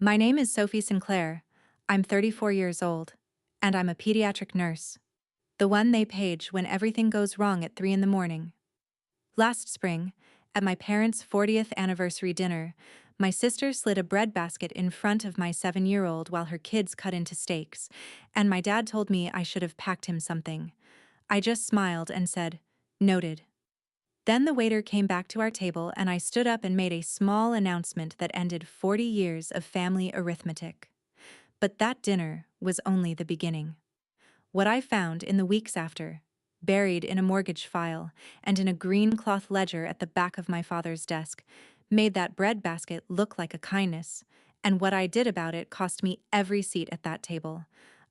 My name is Sophie Sinclair. I'm 34 years old, and I'm a pediatric nurse. The one they page when everything goes wrong at 3 in the morning. Last spring, at my parents' 40th anniversary dinner, my sister slid a breadbasket in front of my 7-year-old while her kids cut into steaks, and my dad told me I should have packed him something. I just smiled and said, "Noted." Then the waiter came back to our table and I stood up and made a small announcement that ended 40 years of family arithmetic. But that dinner was only the beginning. What I found in the weeks after, buried in a mortgage file and in a green cloth ledger at the back of my father's desk, made that breadbasket look like a kindness, and what I did about it cost me every seat at that table.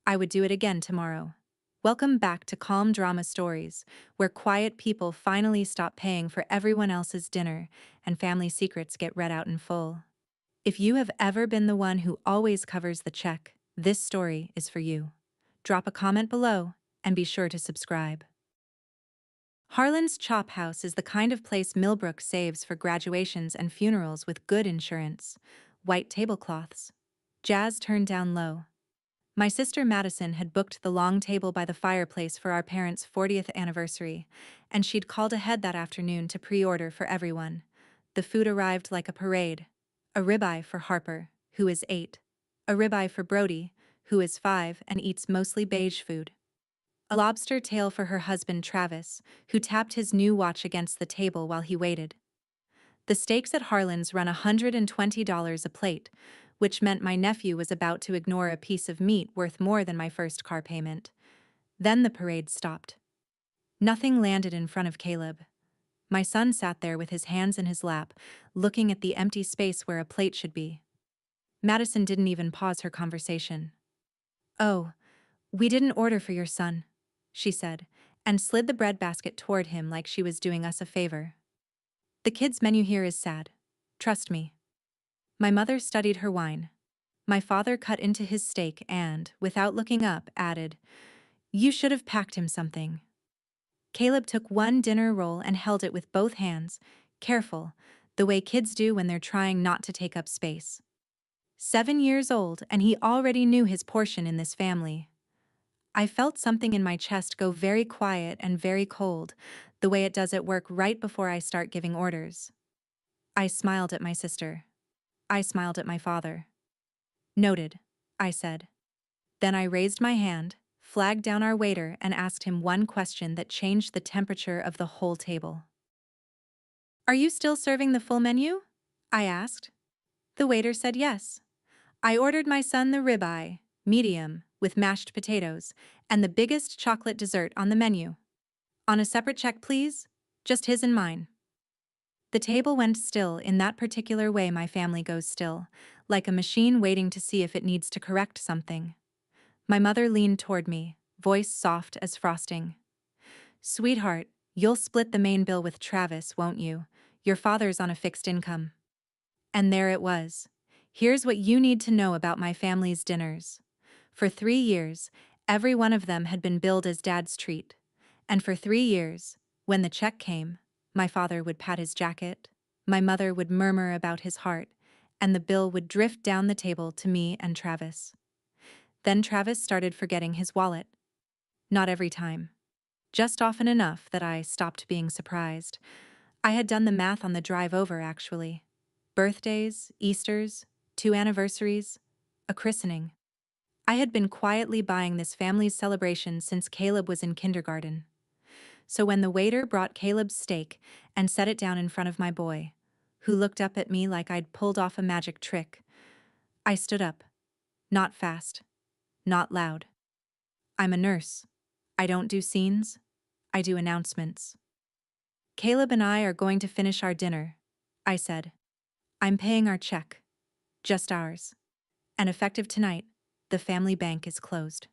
I would do it again tomorrow. Welcome back to Calm Drama Stories, where quiet people finally stop paying for everyone else's dinner and family secrets get read out in full. If you have ever been the one who always covers the check, this story is for you. Drop a comment below and be sure to subscribe. Harlan's Chop House is the kind of place Millbrook saves for graduations and funerals with good insurance, white tablecloths, jazz turned down low. My sister Madison had booked the long table by the fireplace for our parents' 40th anniversary, and she'd called ahead that afternoon to pre-order for everyone. The food arrived like a parade. A ribeye for Harper, who is 8. A ribeye for Brody, who is 5 and eats mostly beige food. A lobster tail for her husband Travis, who tapped his new watch against the table while he waited. The steaks at Harlan's run $120 a plate, which meant my nephew was about to ignore a piece of meat worth more than my first car payment. Then the parade stopped. Nothing landed in front of Caleb. My son sat there with his hands in his lap, looking at the empty space where a plate should be. Madison didn't even pause her conversation. "Oh, we didn't order for your son," she said, and slid the breadbasket toward him like she was doing us a favor. "The kids' menu here is sad. Trust me." My mother studied her wine. My father cut into his steak and, without looking up, added, "You should have packed him something." Caleb took one dinner roll and held it with both hands, careful, the way kids do when they're trying not to take up space. 7 years old, and he already knew his portion in this family. I felt something in my chest go very quiet and very cold, the way it does at work right before I start giving orders. I smiled at my sister. I smiled at my father. "Noted," I said. Then I raised my hand, flagged down our waiter, and asked him one question that changed the temperature of the whole table. "Are you still serving the full menu?" I asked. The waiter said yes. I ordered my son the ribeye, medium, with mashed potatoes, and the biggest chocolate dessert on the menu. "On a separate check, please? Just his and mine." The table went still in that particular way my family goes still, like a machine waiting to see if it needs to correct something. My mother leaned toward me, voice soft as frosting. "Sweetheart, you'll split the main bill with Travis, won't you? Your father's on a fixed income." And there it was. Here's what you need to know about my family's dinners. For 3 years, every one of them had been billed as Dad's treat. And for 3 years, when the check came, my father would pat his jacket, my mother would murmur about his heart, and the bill would drift down the table to me and Travis. Then Travis started forgetting his wallet. Not every time. Just often enough that I stopped being surprised. I had done the math on the drive over, actually. Birthdays, Easters, 2 anniversaries, a christening. I had been quietly buying this family's celebration since Caleb was in kindergarten. So when the waiter brought Caleb's steak and set it down in front of my boy, who looked up at me like I'd pulled off a magic trick, I stood up. Not fast. Not loud. I'm a nurse. I don't do scenes. I do announcements. "Caleb and I are going to finish our dinner," I said. "I'm paying our check. Just ours. And effective tonight, the family bank is closed."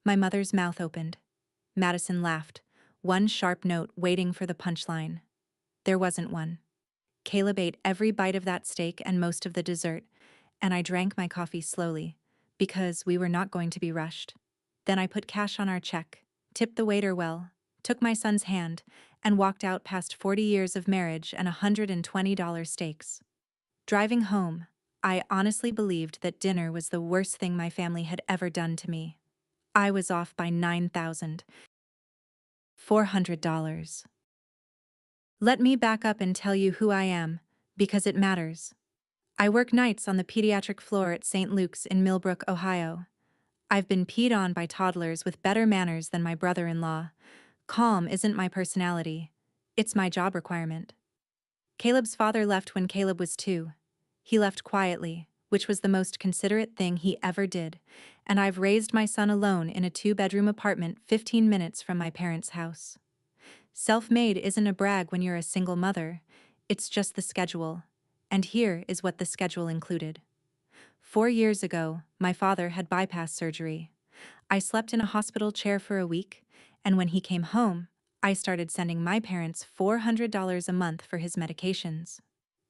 My mother's mouth opened. Madison laughed, one sharp note waiting for the punchline. There wasn't one. Caleb ate every bite of that steak and most of the dessert, and I drank my coffee slowly, because we were not going to be rushed. Then I put cash on our check, tipped the waiter well, took my son's hand, and walked out past 40 years of marriage and $120 steaks. Driving home, I honestly believed that dinner was the worst thing my family had ever done to me. I was off by $9,400. Let me back up and tell you who I am, because it matters. I work nights on the pediatric floor at St. Luke's in Millbrook, Ohio. I've been peed on by toddlers with better manners than my brother-in-law. Calm isn't my personality. It's my job requirement. Caleb's father left when Caleb was 2. He left quietly, which was the most considerate thing he ever did, and I've raised my son alone in a 2-bedroom apartment 15 minutes from my parents' house. Self-made isn't a brag when you're a single mother, it's just the schedule. And here is what the schedule included. 4 years ago, my father had bypass surgery. I slept in a hospital chair for a week, and when he came home, I started sending my parents $400 a month for his medications.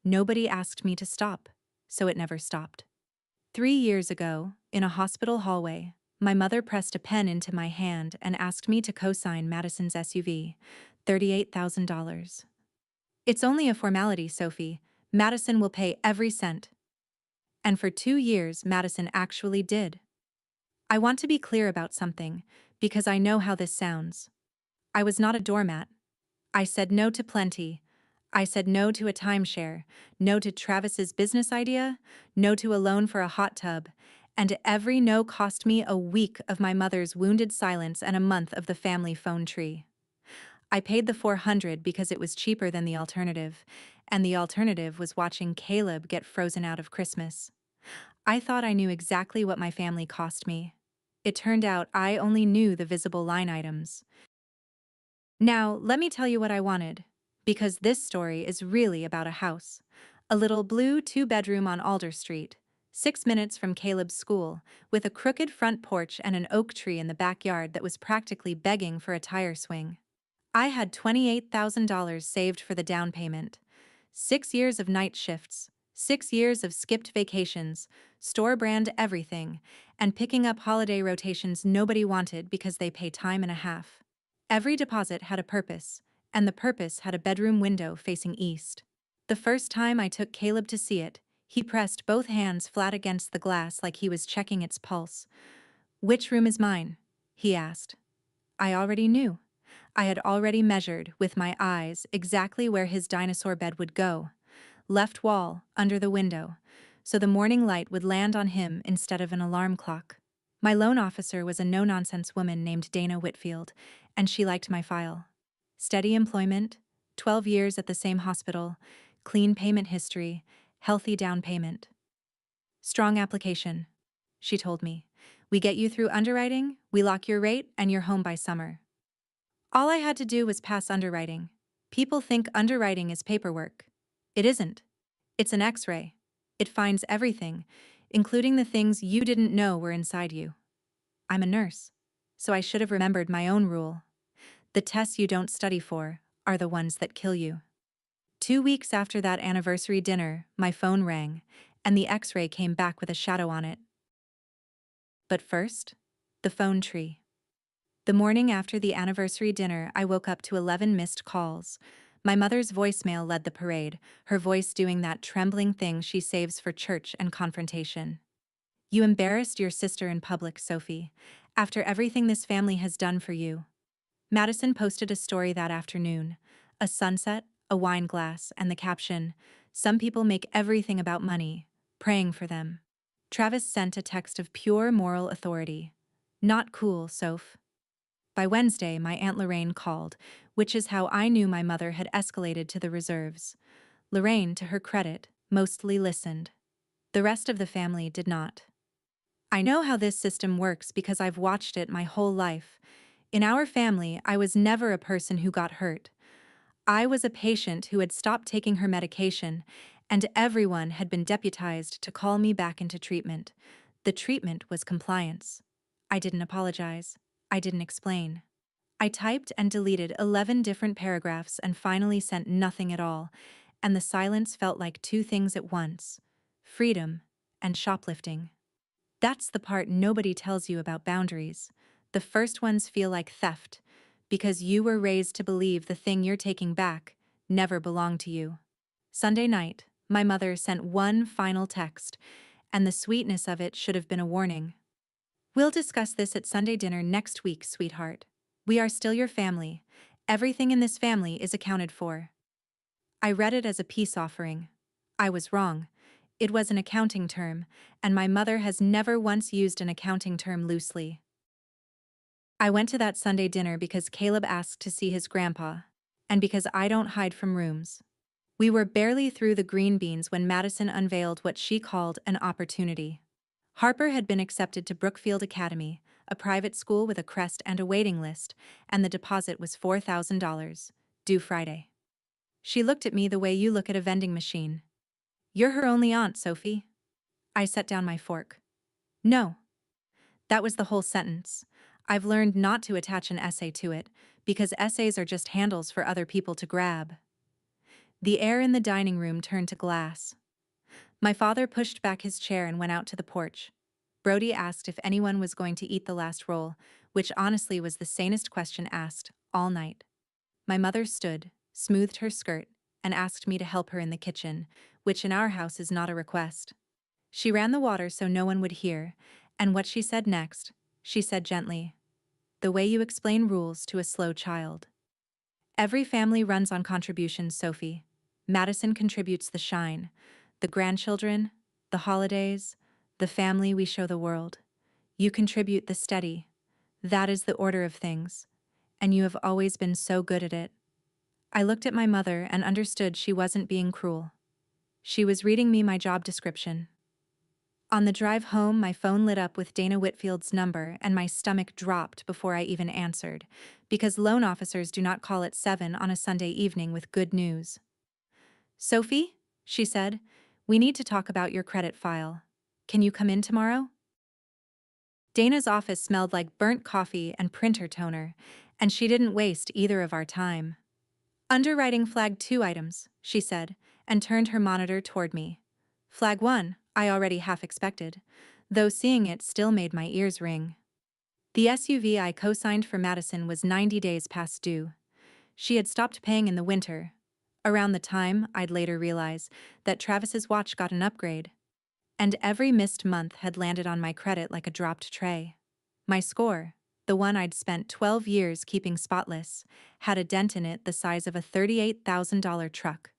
Nobody asked me to stop, so it never stopped. 3 years ago, in a hospital hallway, my mother pressed a pen into my hand and asked me to co-sign Madison's SUV, $38,000. It's only a formality, Sophie. Madison will pay every cent. And for 2 years, Madison actually did. I want to be clear about something, because I know how this sounds. I was not a doormat. I said no to plenty. I said no to a timeshare, no to Travis's business idea, no to a loan for a hot tub, and every no cost me a week of my mother's wounded silence and a month of the family phone tree. I paid the $400 because it was cheaper than the alternative, and the alternative was watching Caleb get frozen out of Christmas. I thought I knew exactly what my family cost me. It turned out I only knew the visible line items. Now, let me tell you what I wanted, because this story is really about a house. A little blue 2-bedroom on Alder Street, 6 minutes from Caleb's school, with a crooked front porch and an oak tree in the backyard that was practically begging for a tire swing. I had $28,000 saved for the down payment. 6 years of night shifts, 6 years of skipped vacations, store-brand everything, and picking up holiday rotations nobody wanted because they pay time and a half. Every deposit had a purpose, and the purpose had a bedroom window facing east. The first time I took Caleb to see it, he pressed both hands flat against the glass like he was checking its pulse. "Which room is mine?" he asked. I already knew. I had already measured, with my eyes, exactly where his dinosaur bed would go. Left wall, under the window, so the morning light would land on him instead of an alarm clock. My loan officer was a no-nonsense woman named Dana Whitfield, and she liked my file. Steady employment, 12 years at the same hospital, clean payment history, healthy down payment. Strong application, she told me. We get you through underwriting, we lock your rate, and you're home by summer. All I had to do was pass underwriting. People think underwriting is paperwork. It isn't. It's an X-ray. It finds everything, including the things you didn't know were inside you. I'm a nurse, so I should have remembered my own rule. The tests you don't study for are the ones that kill you. 2 weeks after that anniversary dinner, my phone rang, and the X-ray came back with a shadow on it. But first, the phone tree. The morning after the anniversary dinner, I woke up to 11 missed calls. My mother's voicemail led the parade, her voice doing that trembling thing she saves for church and confrontation. "You embarrassed your sister in public, Sophie, after everything this family has done for you." Madison posted a story that afternoon. A sunset, a wine glass, and the caption, "Some people make everything about money. Praying for them." Travis sent a text of pure moral authority. "Not cool, Soph." By Wednesday, my Aunt Lorraine called, which is how I knew my mother had escalated to the reserves. Lorraine, to her credit, mostly listened. The rest of the family did not. I know how this system works because I've watched it my whole life. In our family, I was never a person who got hurt. I was a patient who had stopped taking her medication, and everyone had been deputized to call me back into treatment. The treatment was compliance. I didn't apologize. I didn't explain. I typed and deleted 11 different paragraphs and finally sent nothing at all, and the silence felt like two things at once: freedom and shoplifting. That's the part nobody tells you about boundaries. The first ones feel like theft, because you were raised to believe the thing you're taking back never belonged to you. Sunday night, My mother sent one final text, and the sweetness of it should have been a warning. We'll discuss this at Sunday dinner next week, sweetheart. We are still your family. Everything in this family is accounted for. I read it as a peace offering. I was wrong. It was an accounting term, and my mother has never once used an accounting term loosely. I went to that Sunday dinner because Caleb asked to see his grandpa, and because I don't hide from rooms. We were barely through the green beans when Madison unveiled what she called an opportunity. Harper had been accepted to Brookfield Academy, a private school with a crest and a waiting list, and the deposit was $4,000, due Friday. She looked at me the way you look at a vending machine. You're her only aunt, Sophie. I set down my fork. No. That was the whole sentence. I've learned not to attach an essay to it, because essays are just handles for other people to grab. The air in the dining room turned to glass. My father pushed back his chair and went out to the porch. Brody asked if anyone was going to eat the last roll, which honestly was the sanest question asked all night. My mother stood, smoothed her skirt, and asked me to help her in the kitchen, which in our house is not a request. She ran the water so no one would hear, and what she said next, she said gently. The way you explain rules to a slow child. Every family runs on contributions, Sophie. Madison contributes the shine, the grandchildren, the holidays, the family we show the world. You contribute the steady. That is the order of things, and you have always been so good at it. I looked at my mother and understood she wasn't being cruel. She was reading me my job description. On the drive home, my phone lit up with Dana Whitfield's number and my stomach dropped before I even answered, because loan officers do not call at 7 on a Sunday evening with good news. Sophie, she said, we need to talk about your credit file. Can you come in tomorrow? Dana's office smelled like burnt coffee and printer toner, and she didn't waste either of our time. Underwriting flagged 2 items, she said, and turned her monitor toward me. Flag 1, I already half expected, though seeing it still made my ears ring. The SUV I co-signed for Madison was 90 days past due. She had stopped paying in the winter, around the time I'd later realize that Travis's watch got an upgrade. And every missed month had landed on my credit like a dropped tray. My score, the one I'd spent 12 years keeping spotless, had a dent in it the size of a $38,000 truck.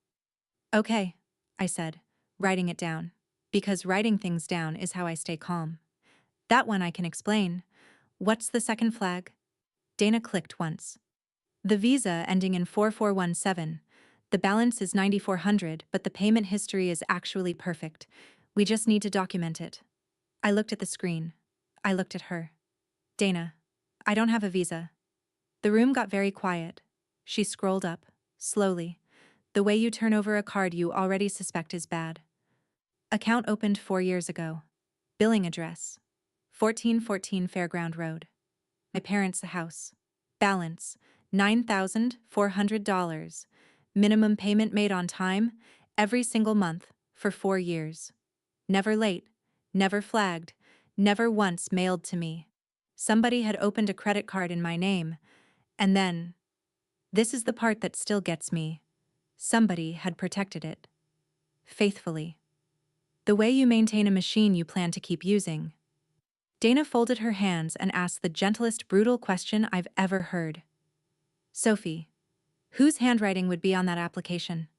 Okay, I said, writing it down. Because writing things down is how I stay calm. That one I can explain. What's the second flag? Dana clicked once. The visa ending in 4417. The balance is $9,400, but the payment history is actually perfect. We just need to document it. I looked at the screen. I looked at her. Dana, I don't have a visa. The room got very quiet. She scrolled up, slowly. The way you turn over a card you already suspect is bad. Account opened 4 years ago. Billing address. 1414 Fairground Road. My parents' house. Balance. $9,400. Minimum payment made on time, every single month, for 4 years. Never late, never flagged, never once mailed to me. Somebody had opened a credit card in my name, and then, this is the part that still gets me, somebody had protected it. Faithfully. The way you maintain a machine you plan to keep using. Dana folded her hands and asked the gentlest brutal question I've ever heard. Sophie, whose handwriting would be on that application?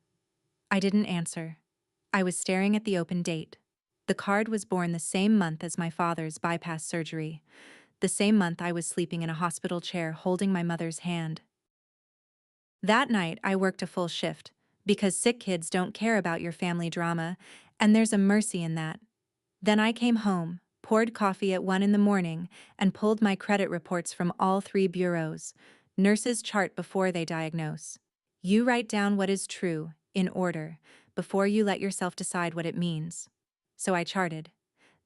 I didn't answer. I was staring at the open date. The card was born the same month as my father's bypass surgery, the same month I was sleeping in a hospital chair holding my mother's hand. That night I worked a full shift, because sick kids don't care about your family drama, and there's a mercy in that. Then I came home, poured coffee at 1 in the morning, and pulled my credit reports from all 3 bureaus. Nurses chart before they diagnose. You write down what is true, in order, before you let yourself decide what it means. So I charted.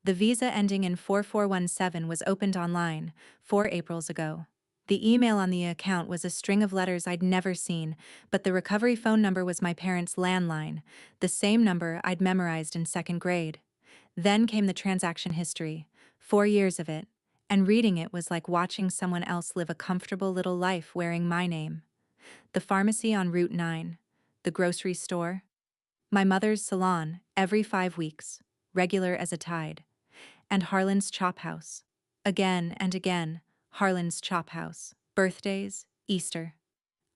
The visa ending in 4417 was opened online, 4 Aprils ago. The email on the account was a string of letters I'd never seen, but the recovery phone number was my parents' landline, the same number I'd memorized in 2nd grade. Then came the transaction history, 4 years of it, and reading it was like watching someone else live a comfortable little life wearing my name. The pharmacy on Route 9. The grocery store. My mother's salon, every 5 weeks, regular as a tide. And Harlan's Chop House. Again and again, Harlan's Chop House. Birthdays, Easter.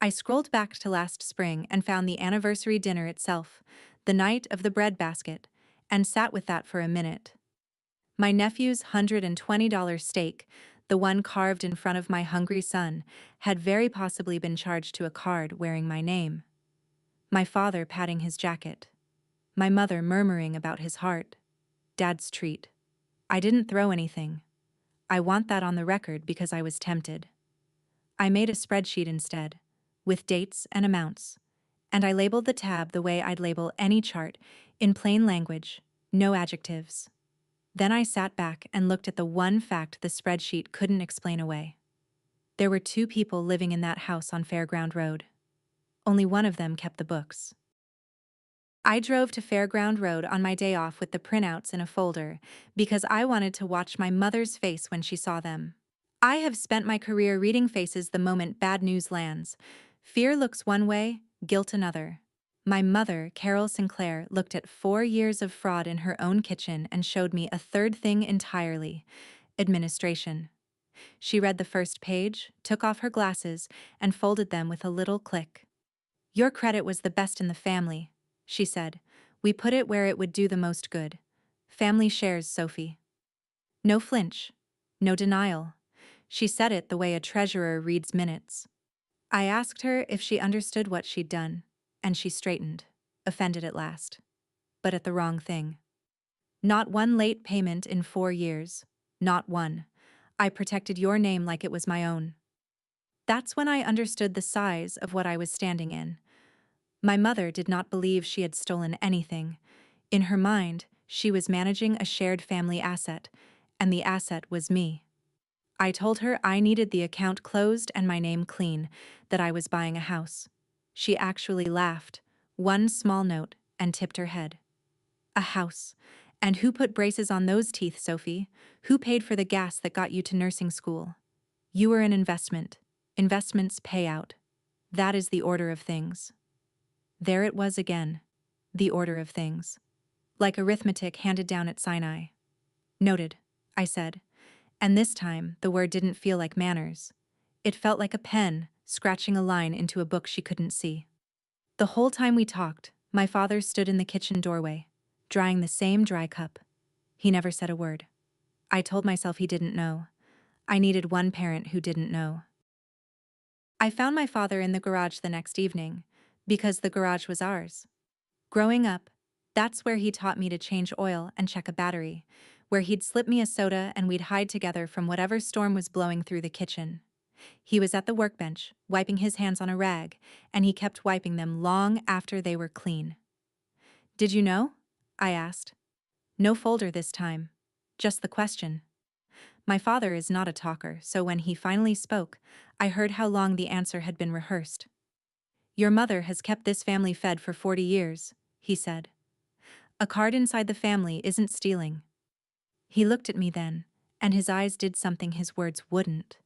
I scrolled back to last spring and found the anniversary dinner itself, the night of the bread basket, and sat with that for a minute. My nephew's $120 steak, the one carved in front of my hungry son, had very possibly been charged to a card wearing my name. My father patting his jacket. My mother murmuring about his heart. Dad's treat. I didn't throw anything. I want that on the record because I was tempted. I made a spreadsheet instead, with dates and amounts, and I labeled the tab the way I'd label any chart, in plain language, no adjectives. Then I sat back and looked at the one fact the spreadsheet couldn't explain away. There were 2 people living in that house on Fairground Road. Only one of them kept the books. I drove to Fairground Road on my day off with the printouts in a folder because I wanted to watch my mother's face when she saw them. I have spent my career reading faces the moment bad news lands. Fear looks one way, guilt another. My mother, Carol Sinclair, looked at 4 years of fraud in her own kitchen and showed me a third thing entirely: administration. She read the first page, took off her glasses, and folded them with a little click. "Your credit was the best in the family," she said. "We put it where it would do the most good. Family shares, Sophie." No flinch. No denial. She said it the way a treasurer reads minutes. I asked her if she understood what she'd done, and she straightened, offended at last. But at the wrong thing. Not one late payment in 4 years. Not one. I protected your name like it was my own. That's when I understood the size of what I was standing in. My mother did not believe she had stolen anything. In her mind, she was managing a shared family asset, and the asset was me. I told her I needed the account closed and my name clean, that I was buying a house. She actually laughed, one small note, and tipped her head. A house. And who put braces on those teeth, Sophie? Who paid for the gas that got you to nursing school? You were an investment. Investments pay out. That is the order of things. There it was again. The order of things. Like arithmetic handed down at Sinai. Noted, I said. And this time, the word didn't feel like manners. It felt like a pen, scratching a line into a book she couldn't see. The whole time we talked, my father stood in the kitchen doorway, drying the same dry cup. He never said a word. I told myself he didn't know. I needed one parent who didn't know. I found my father in the garage the next evening, because the garage was ours. Growing up, that's where he taught me to change oil and check a battery, where he'd slip me a soda and we'd hide together from whatever storm was blowing through the kitchen. He was at the workbench, wiping his hands on a rag, and he kept wiping them long after they were clean. "Did you know?" I asked. No folder this time. Just the question. My father is not a talker, so when he finally spoke, I heard how long the answer had been rehearsed. "Your mother has kept this family fed for 40 years, he said. "A card inside the family isn't stealing." He looked at me then, and his eyes did something his words wouldn't.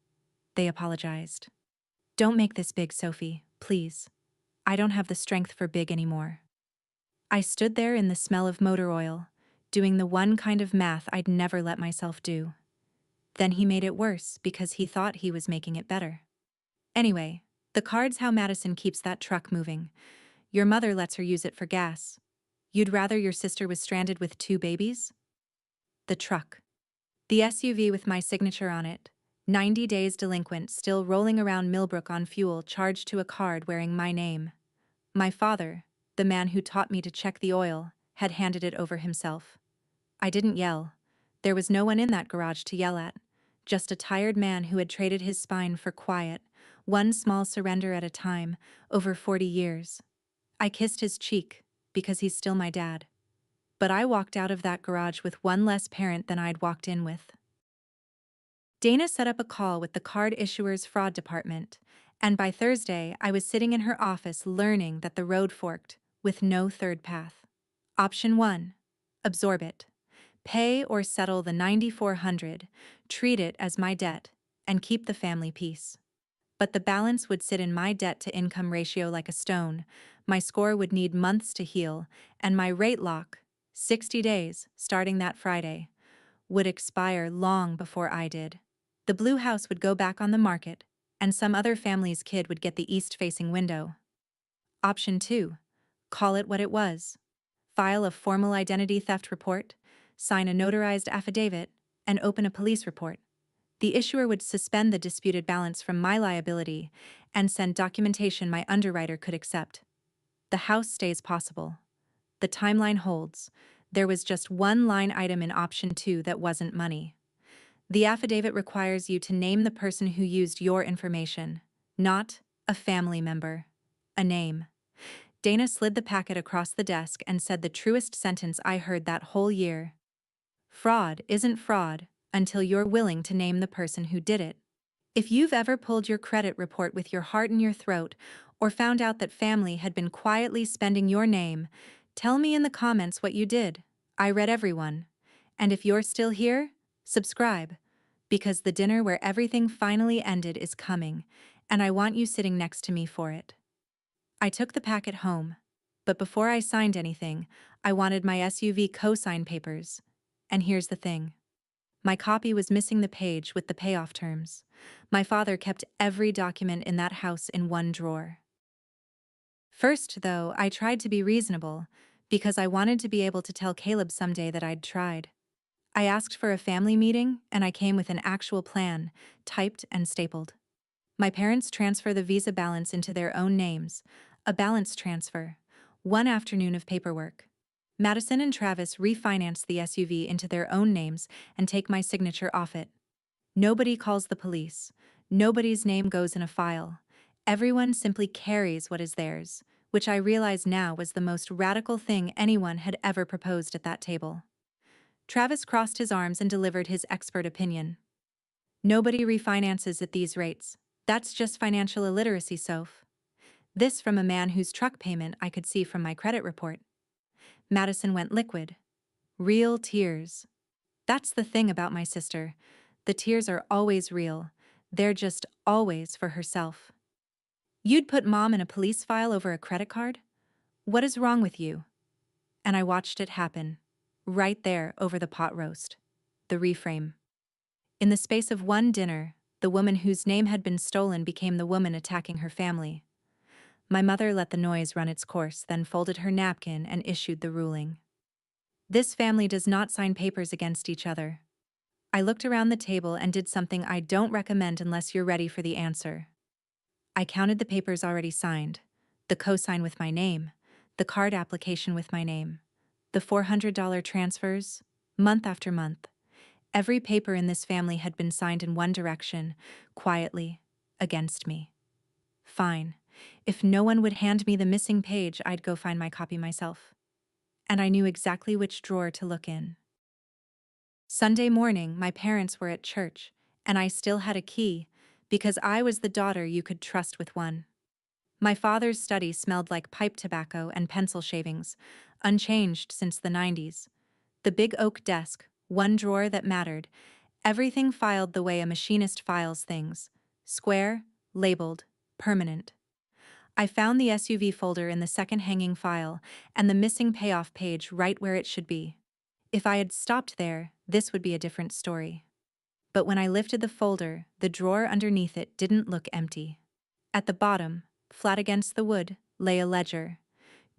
They apologized. "Don't make this big, Sophie, please. I don't have the strength for big anymore." I stood there in the smell of motor oil, doing the one kind of math I'd never let myself do. Then he made it worse because he thought he was making it better. "Anyway, the card's how Madison keeps that truck moving. Your mother lets her use it for gas. You'd rather your sister was stranded with 2 babies?" The truck. The SUV with my signature on it, 90 days delinquent, still rolling around Millbrook on fuel charged to a card wearing my name. My father, the man who taught me to check the oil, had handed it over himself. I didn't yell. There was no one in that garage to yell at. Just a tired man who had traded his spine for quiet, one small surrender at a time, over 40 years. I kissed his cheek, because he's still my dad. But I walked out of that garage with one less parent than I'd walked in with. Dana set up a call with the card issuer's fraud department, and by Thursday I was sitting in her office learning that the road forked, with no third path. Option 1. Absorb it. Pay or settle the $9,400, treat it as my debt, and keep the family peace. But the balance would sit in my debt-to-income ratio like a stone, my score would need months to heal, and my rate lock, 60 days, starting that Friday, would expire long before I did. The blue house would go back on the market, and some other family's kid would get the east-facing window. Option 2. Call it what it was. File a formal identity theft report, sign a notarized affidavit, and open a police report. The issuer would suspend the disputed balance from my liability and send documentation my underwriter could accept. The house stays possible. The timeline holds. There was just one line item in option 2 that wasn't money. The affidavit requires you to name the person who used your information, not a family member. A name. Dana slid the packet across the desk and said the truest sentence I heard that whole year. Fraud isn't fraud until you're willing to name the person who did it. If you've ever pulled your credit report with your heart in your throat or found out that family had been quietly spending your name, tell me in the comments what you did. I read everyone. And if you're still here, subscribe. Because the dinner where everything finally ended is coming, and I want you sitting next to me for it. I took the packet home, but before I signed anything, I wanted my SUV co-sign papers. And here's the thing. My copy was missing the page with the payoff terms. My father kept every document in that house in one drawer. First, though, I tried to be reasonable, because I wanted to be able to tell Caleb someday that I'd tried. I asked for a family meeting, and I came with an actual plan, typed and stapled. My parents transfer the Visa balance into their own names, a balance transfer, one afternoon of paperwork. Madison and Travis refinance the SUV into their own names and take my signature off it. Nobody calls the police. Nobody's name goes in a file. Everyone simply carries what is theirs, which I realize now was the most radical thing anyone had ever proposed at that table. Travis crossed his arms and delivered his expert opinion. Nobody refinances at these rates. That's just financial illiteracy, Soph. This from a man whose truck payment I could see from my credit report. Madison went liquid. Real tears. That's the thing about my sister. The tears are always real. They're just always for herself. You'd put Mom in a police file over a credit card? What is wrong with you? And I watched it happen. Right there over the pot roast. The reframe. In the space of one dinner, the woman whose name had been stolen became the woman attacking her family. My mother let the noise run its course, then folded her napkin and issued the ruling. This family does not sign papers against each other. I looked around the table and did something I don't recommend unless you're ready for the answer. I counted the papers already signed, the cosign with my name, the card application with my name, the $400 transfers, month after month. Every paper in this family had been signed in one direction, quietly, against me. Fine. If no one would hand me the missing page, I'd go find my copy myself. And I knew exactly which drawer to look in. Sunday morning, my parents were at church, and I still had a key, because I was the daughter you could trust with one. My father's study smelled like pipe tobacco and pencil shavings, unchanged since the 90s. The big oak desk, one drawer that mattered, everything filed the way a machinist files things, square, labeled, permanent. I found the SUV folder in the second hanging file and the missing payoff page right where it should be. If I had stopped there, this would be a different story. But when I lifted the folder, the drawer underneath it didn't look empty. At the bottom, flat against the wood, lay a ledger.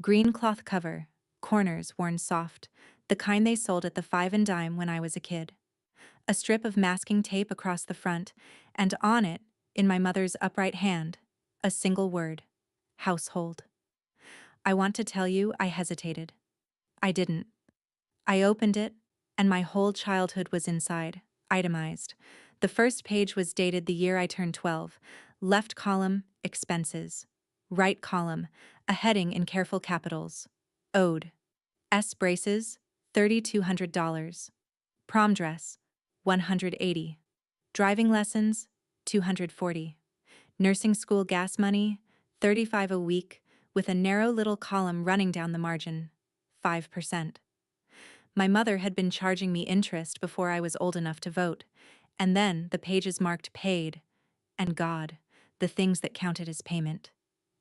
Green cloth cover, corners worn soft, the kind they sold at the 5 and dime when I was a kid. A strip of masking tape across the front, and on it, in my mother's upright hand, a single word: household. I want to tell you I hesitated. I didn't. I opened it, and my whole childhood was inside, itemized. The first page was dated the year I turned 12. Left column, expenses. Right column, a heading in careful capitals. Owed. S braces, $3,200. Prom dress, $180. Driving lessons, $240. Nursing school gas money, $35 a week, with a narrow little column running down the margin, 5%. My mother had been charging me interest before I was old enough to vote, and then the pages marked paid, and God, the things that counted as payment.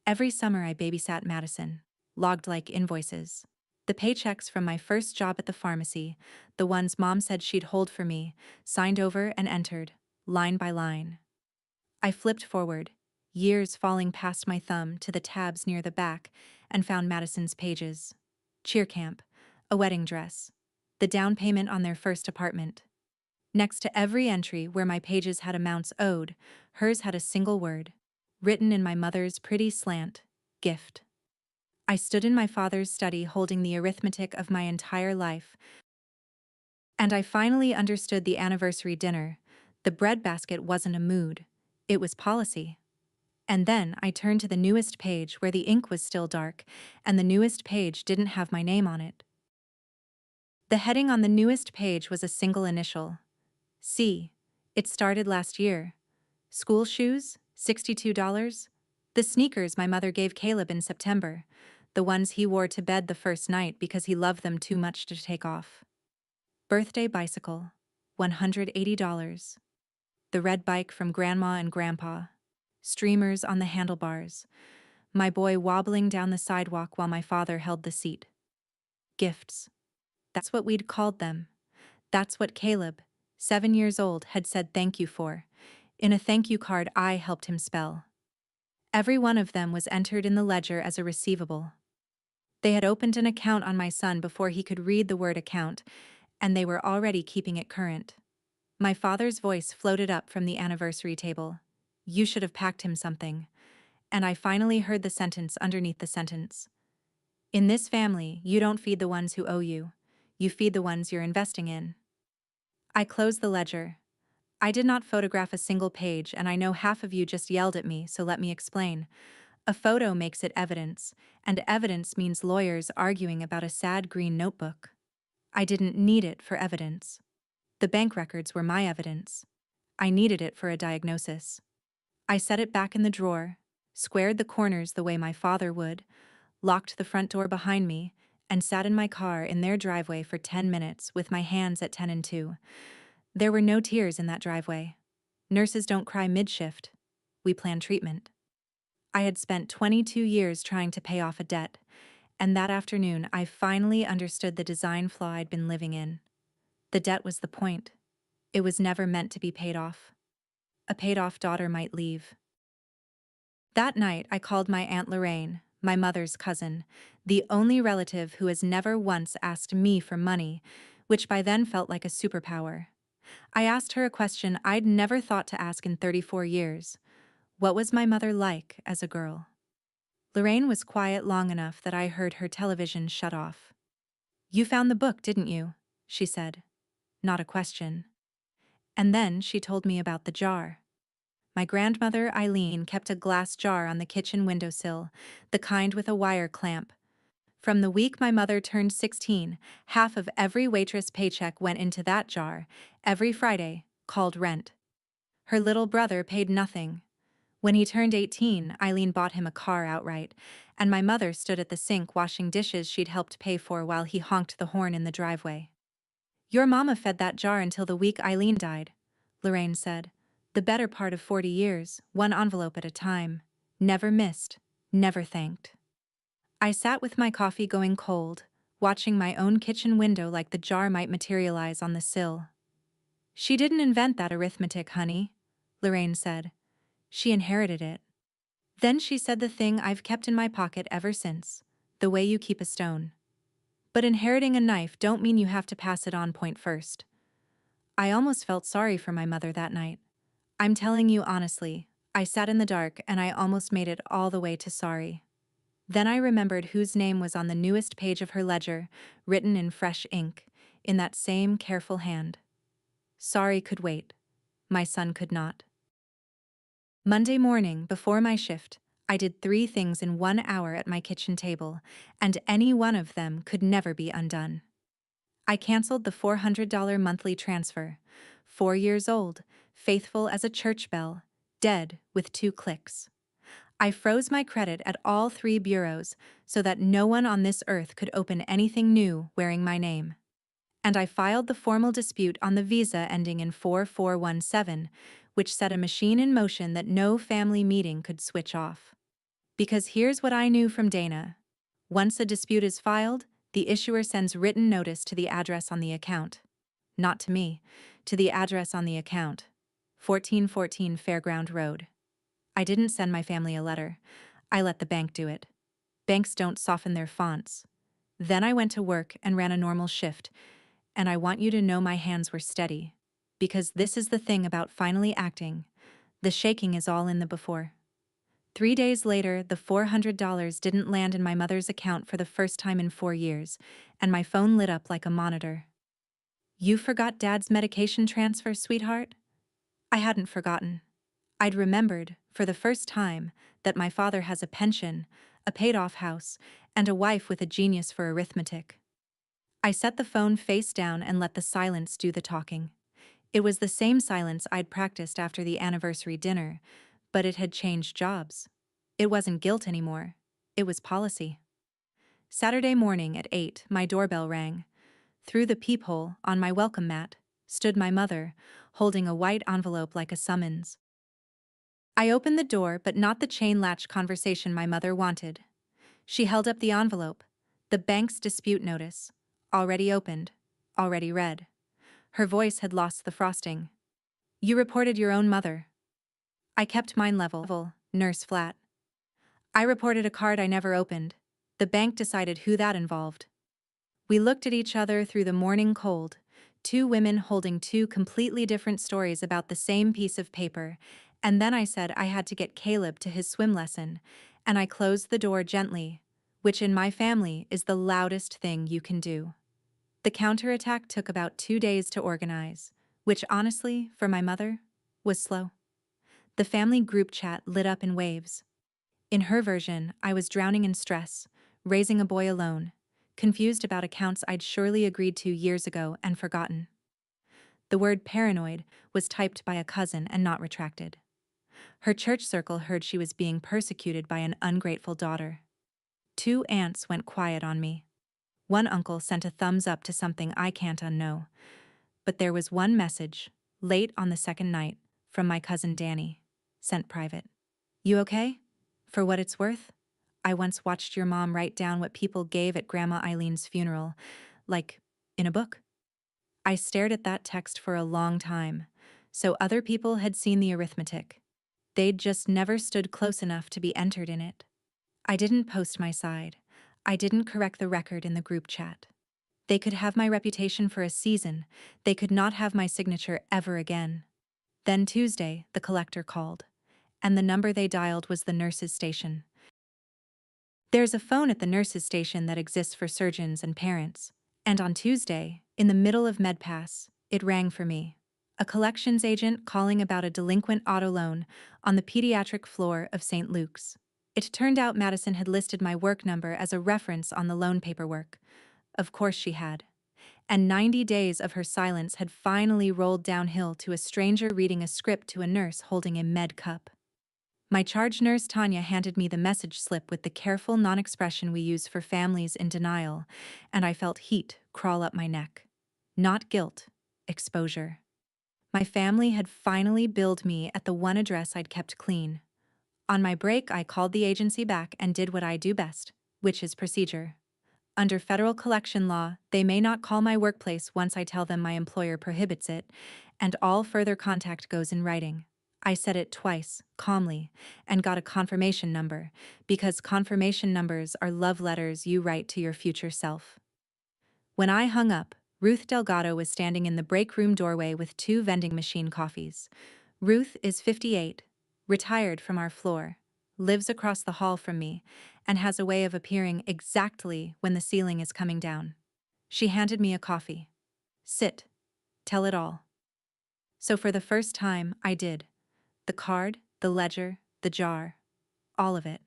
Every summer I babysat Madison, logged like invoices. The paychecks from my first job at the pharmacy, the ones Mom said she'd hold for me, signed over and entered, line by line. I flipped forward, years falling past my thumb to the tabs near the back, and found Madison's pages. Cheer camp, a wedding dress, the down payment on their first apartment. Next to every entry where my pages had amounts owed, hers had a single word, written in my mother's pretty slant, gift. I stood in my father's study holding the arithmetic of my entire life, and I finally understood the anniversary dinner. The breadbasket wasn't a mood, it was policy. And then I turned to the newest page where the ink was still dark, and the newest page didn't have my name on it. The heading on the newest page was a single initial. C. It started last year. School shoes, $62. The sneakers my mother gave Caleb in September, the ones he wore to bed the first night because he loved them too much to take off. Birthday bicycle, $180. The red bike from Grandma and Grandpa. Streamers on the handlebars. My boy wobbling down the sidewalk while my father held the seat. Gifts. That's what we'd called them. That's what Caleb, 7 years old, had said thank you for, in a thank you card I helped him spell. Every one of them was entered in the ledger as a receivable. They had opened an account on my son before he could read the word account, and they were already keeping it current. My father's voice floated up from the anniversary table. You should have packed him something. And I finally heard the sentence underneath the sentence. In this family, you don't feed the ones who owe you. You feed the ones you're investing in. I closed the ledger. I did not photograph a single page, and I know half of you just yelled at me, so let me explain. A photo makes it evidence, and evidence means lawyers arguing about a sad green notebook. I didn't need it for evidence. The bank records were my evidence. I needed it for a diagnosis. I set it back in the drawer, squared the corners the way my father would, locked the front door behind me, and sat in my car in their driveway for 10 minutes with my hands at 10 and 2. There were no tears in that driveway. Nurses don't cry mid-shift. We plan treatment. I had spent 22 years trying to pay off a debt, and that afternoon I finally understood the design flaw I'd been living in. The debt was the point. It was never meant to be paid off. A paid-off daughter might leave. That night I called my Aunt Lorraine, my mother's cousin, the only relative who has never once asked me for money, which by then felt like a superpower. I asked her a question I'd never thought to ask in 34 years. What was my mother like as a girl? Lorraine was quiet long enough that I heard her television shut off. You found the book, didn't you? She said. Not a question. And then she told me about the jar. My grandmother, Eileen, kept a glass jar on the kitchen windowsill, the kind with a wire clamp. From the week my mother turned 16, half of every waitress paycheck went into that jar, every Friday, called rent. Her little brother paid nothing. When he turned 18, Eileen bought him a car outright, and my mother stood at the sink washing dishes she'd helped pay for while he honked the horn in the driveway. Your mama fed that jar until the week Eileen died, Lorraine said. The better part of 40 years, one envelope at a time. Never missed, never thanked. I sat with my coffee going cold, watching my own kitchen window like the jar might materialize on the sill. She didn't invent that arithmetic, honey, Lorraine said. She inherited it. Then she said the thing I've kept in my pocket ever since, the way you keep a stone. But inheriting a knife don't mean you have to pass it on point first. I almost felt sorry for my mother that night. I'm telling you honestly, I sat in the dark and I almost made it all the way to sorry. Then I remembered whose name was on the newest page of her ledger, written in fresh ink, in that same careful hand. Sorry could wait. My son could not. Monday morning, before my shift, I did 3 things in 1 hour at my kitchen table, and any one of them could never be undone. I canceled the $400 monthly transfer, 4 years old, faithful as a church bell, dead with 2 clicks. I froze my credit at all 3 bureaus so that no one on this earth could open anything new wearing my name. And I filed the formal dispute on the visa ending in 4417, which set a machine in motion that no family meeting could switch off. Because here's what I knew from Dana. Once a dispute is filed, the issuer sends written notice to the address on the account. Not to me, to the address on the account. 1414 Fairground Road. I didn't send my family a letter. I let the bank do it. Banks don't soften their fonts. Then I went to work and ran a normal shift, and I want you to know my hands were steady. Because this is the thing about finally acting. The shaking is all in the before. 3 days later, the $400 didn't land in my mother's account for the first time in 4 years, and my phone lit up like a monitor. You forgot Dad's medication transfer, sweetheart? I hadn't forgotten. I'd remembered, for the first time, that my father has a pension, a paid-off house, and a wife with a genius for arithmetic. I set the phone face down and let the silence do the talking. It was the same silence I'd practiced after the anniversary dinner, but it had changed jobs. It wasn't guilt anymore. It was policy. Saturday morning at 8, my doorbell rang. Through the peephole, on my welcome mat, stood my mother, holding a white envelope like a summons. I opened the door, but not the chain latch conversation my mother wanted. She held up the envelope, the bank's dispute notice, already opened, already read. Her voice had lost the frosting. You reported your own mother. I kept mine level, nurse flat. I reported a card I never opened. The bank decided who that involved. We looked at each other through the morning cold, two women holding two completely different stories about the same piece of paper, and then I said I had to get Caleb to his swim lesson, and I closed the door gently, which in my family is the loudest thing you can do. The counterattack took about 2 days to organize, which honestly, for my mother, was slow. The family group chat lit up in waves. In her version, I was drowning in stress, raising a boy alone, confused about accounts I'd surely agreed to years ago and forgotten. The word paranoid was typed by a cousin and not retracted. Her church circle heard she was being persecuted by an ungrateful daughter. 2 aunts went quiet on me. One uncle sent a thumbs up to something I can't unknow. But there was one message, late on the second night, from my cousin Danny, sent private. You okay? For what it's worth, I once watched your mom write down what people gave at Grandma Eileen's funeral, like in a book. I stared at that text for a long time, so other people had seen the arithmetic. They'd just never stood close enough to be entered in it. I didn't post my side. I didn't correct the record in the group chat. They could have my reputation for a season. They could not have my signature ever again. Then Tuesday, the collector called, and the number they dialed was the nurse's station. There's a phone at the nurse's station that exists for surgeons and parents, and on Tuesday, in the middle of MedPass, it rang for me. A collections agent calling about a delinquent auto loan on the pediatric floor of St. Luke's. It turned out Madison had listed my work number as a reference on the loan paperwork. Of course she had. And 90 days of her silence had finally rolled downhill to a stranger reading a script to a nurse holding a med cup. My charge nurse Tanya handed me the message slip with the careful non-expression we use for families in denial, and I felt heat crawl up my neck. Not guilt, exposure. My family had finally billed me at the one address I'd kept clean. On my break, I called the agency back and did what I do best, which is procedure. Under federal collection law, they may not call my workplace once I tell them my employer prohibits it, and all further contact goes in writing. I said it twice, calmly, and got a confirmation number, because confirmation numbers are love letters you write to your future self. When I hung up, Ruth Delgado was standing in the break room doorway with 2 vending machine coffees. Ruth is 58, retired from our floor, lives across the hall from me, and has a way of appearing exactly when the ceiling is coming down. She handed me a coffee. Sit. Tell it all. So for the first time, I did. The card, the ledger, the jar. All of it.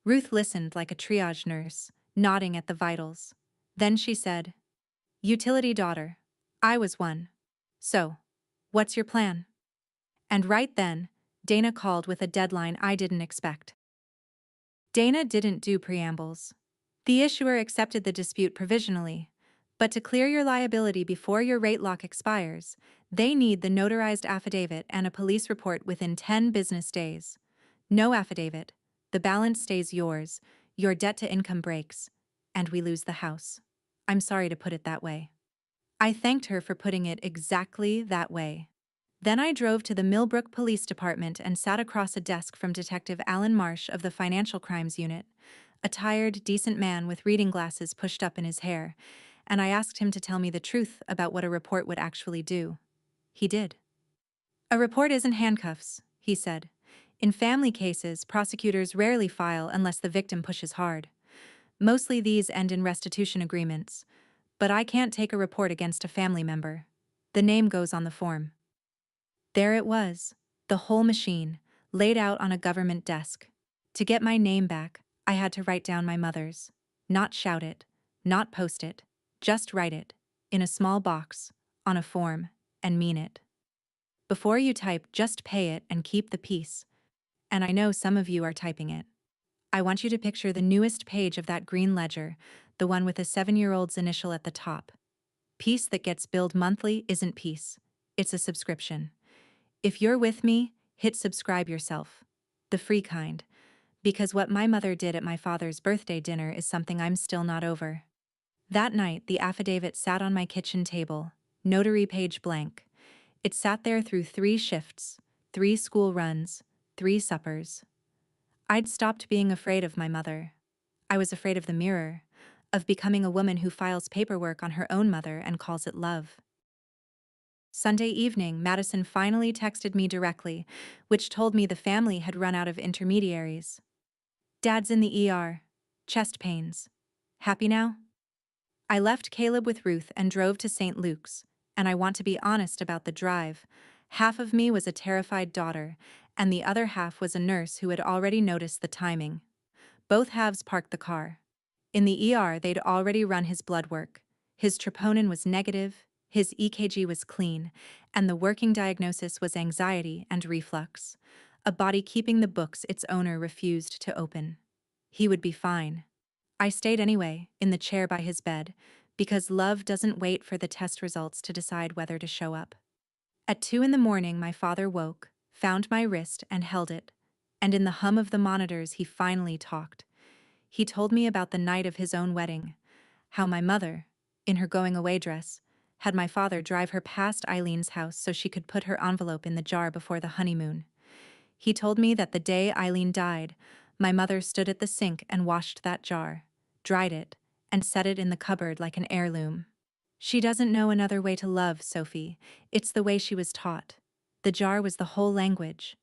Ruth listened like a triage nurse, nodding at the vitals. Then she said, Utility daughter. I was one. So, what's your plan? And right then, Dana called with a deadline I didn't expect. Dana didn't do preambles. The issuer accepted the dispute provisionally, but to clear your liability before your rate lock expires, They need the notarized affidavit and a police report within 10 business days. No affidavit. The balance stays yours, your debt to income breaks, and we lose the house. I'm sorry to put it that way. I thanked her for putting it exactly that way. Then I drove to the Millbrook Police Department and sat across a desk from Detective Alan Marsh of the Financial Crimes Unit, a tired, decent man with reading glasses pushed up in his hair, and I asked him to tell me the truth about what a report would actually do. He did. A report isn't handcuffs, he said. In family cases, prosecutors rarely file unless the victim pushes hard. Mostly these end in restitution agreements. But I can't take a report against a family member. The name goes on the form. There it was, the whole machine, laid out on a government desk. To get my name back, I had to write down my mother's. Not shout it, not post it, just write it, in a small box, on a form, and mean it. Before you type, just pay it and keep the peace. And I know some of you are typing it. I want you to picture the newest page of that green ledger, the one with a 7-year-old's initial at the top. Peace that gets billed monthly isn't peace. It's a subscription. If you're with me, hit subscribe yourself. The free kind. Because what my mother did at my father's birthday dinner is something I'm still not over. That night, the affidavit sat on my kitchen table, notary page blank. It sat there through 3 shifts, 3 school runs, 3 suppers. I'd stopped being afraid of my mother. I was afraid of the mirror, of becoming a woman who files paperwork on her own mother and calls it love. Sunday evening, Madison finally texted me directly, which told me the family had run out of intermediaries. Dad's in the ER. Chest pains. Happy now? I left Caleb with Ruth and drove to St. Luke's, and I want to be honest about the drive. Half of me was a terrified daughter, and the other half was a nurse who had already noticed the timing. Both halves parked the car. In the ER, they'd already run his blood work. His troponin was negative, his EKG was clean, and the working diagnosis was anxiety and reflux. A body keeping the books its owner refused to open. He would be fine. I stayed anyway, in the chair by his bed, because love doesn't wait for the test results to decide whether to show up. At 2 a.m, my father woke, found my wrist and held it, and in the hum of the monitors he finally talked. He told me about the night of his own wedding, how my mother, in her going-away dress, had my father drive her past Eileen's house so she could put her envelope in the jar before the honeymoon. He told me that the day Eileen died, my mother stood at the sink and washed that jar, dried it, and set it in the cupboard like an heirloom. She doesn't know another way to love, Sophie. It's the way she was taught. The jar was the whole language.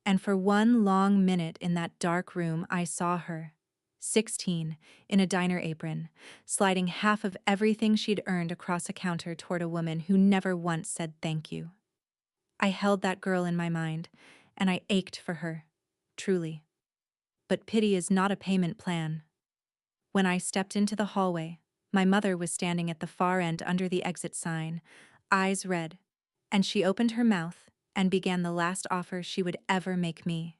And for one long minute in that dark room, I saw her, 16, in a diner apron, sliding half of everything she'd earned across a counter toward a woman who never once said thank you. I held that girl in my mind, and I ached for her, truly. But pity is not a payment plan. When I stepped into the hallway, my mother was standing at the far end under the exit sign, eyes red, and she opened her mouth and began the last offer she would ever make me.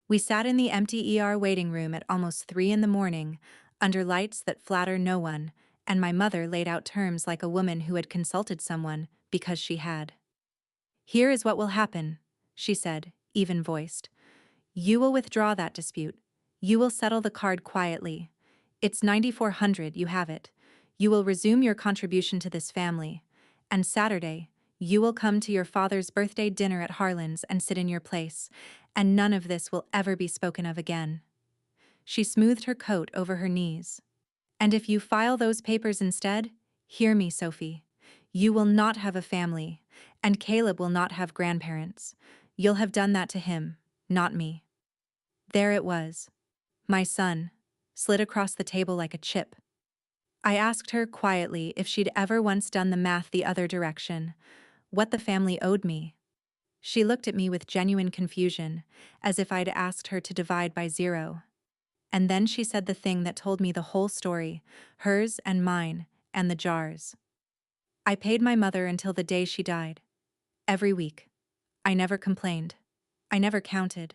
We sat in the empty ER waiting room at almost 3 a.m, under lights that flatter no one, and my mother laid out terms like a woman who had consulted someone because she had. Here is what will happen, she said, even-voiced. You will withdraw that dispute. You will settle the card quietly. It's $9,400, you have it. You will resume your contribution to this family. And Saturday, you will come to your father's birthday dinner at Harlan's and sit in your place, and none of this will ever be spoken of again. She smoothed her coat over her knees. And if you file those papers instead, hear me, Sophie. You will not have a family, and Caleb will not have grandparents. You'll have done that to him, not me. There it was. My son, slid across the table like a chip. I asked her quietly if she'd ever once done the math the other direction, what the family owed me. She looked at me with genuine confusion, as if I'd asked her to divide by 0. And then she said the thing that told me the whole story, hers and mine, and the jars. I paid my mother until the day she died. Every week. I never complained. I never counted.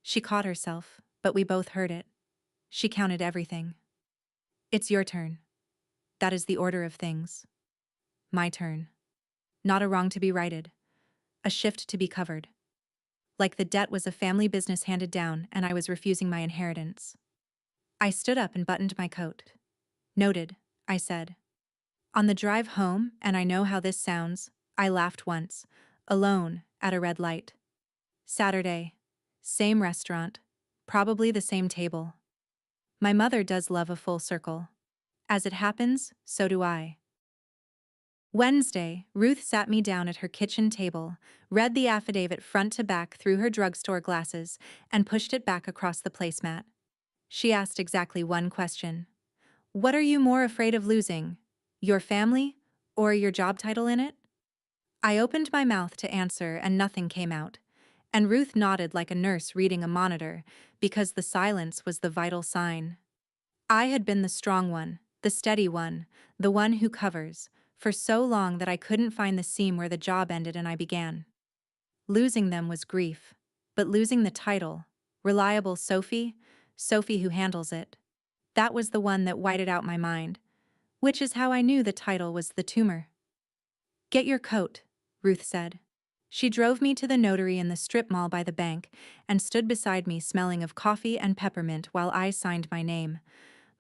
She caught herself, but we both heard it. She counted everything. It's your turn. That is the order of things. My turn. not a wrong to be righted, a shift to be covered. Like the debt was a family business handed down and I was refusing my inheritance. I stood up and buttoned my coat. Noted, I said. On the drive home, and I know how this sounds, I laughed once, alone, at a red light. Saturday. Same restaurant. Probably the same table. My mother does love a full circle. As it happens, so do I. Wednesday, Ruth sat me down at her kitchen table, read the affidavit front to back through her drugstore glasses, and pushed it back across the placemat. She asked exactly one question. What are you more afraid of losing? Your family, or your job title in it? I opened my mouth to answer and nothing came out, and Ruth nodded like a nurse reading a monitor, because the silence was the vital sign. I had been the strong one, the steady one, the one who covers, for so long that I couldn't find the seam where the job ended and I began. Losing them was grief, but losing the title, reliable Sophie, Sophie who handles it, that was the one that whited out my mind, which is how I knew the title was the tumor. Get your coat, Ruth said. She drove me to the notary in the strip mall by the bank and stood beside me smelling of coffee and peppermint while I signed my name.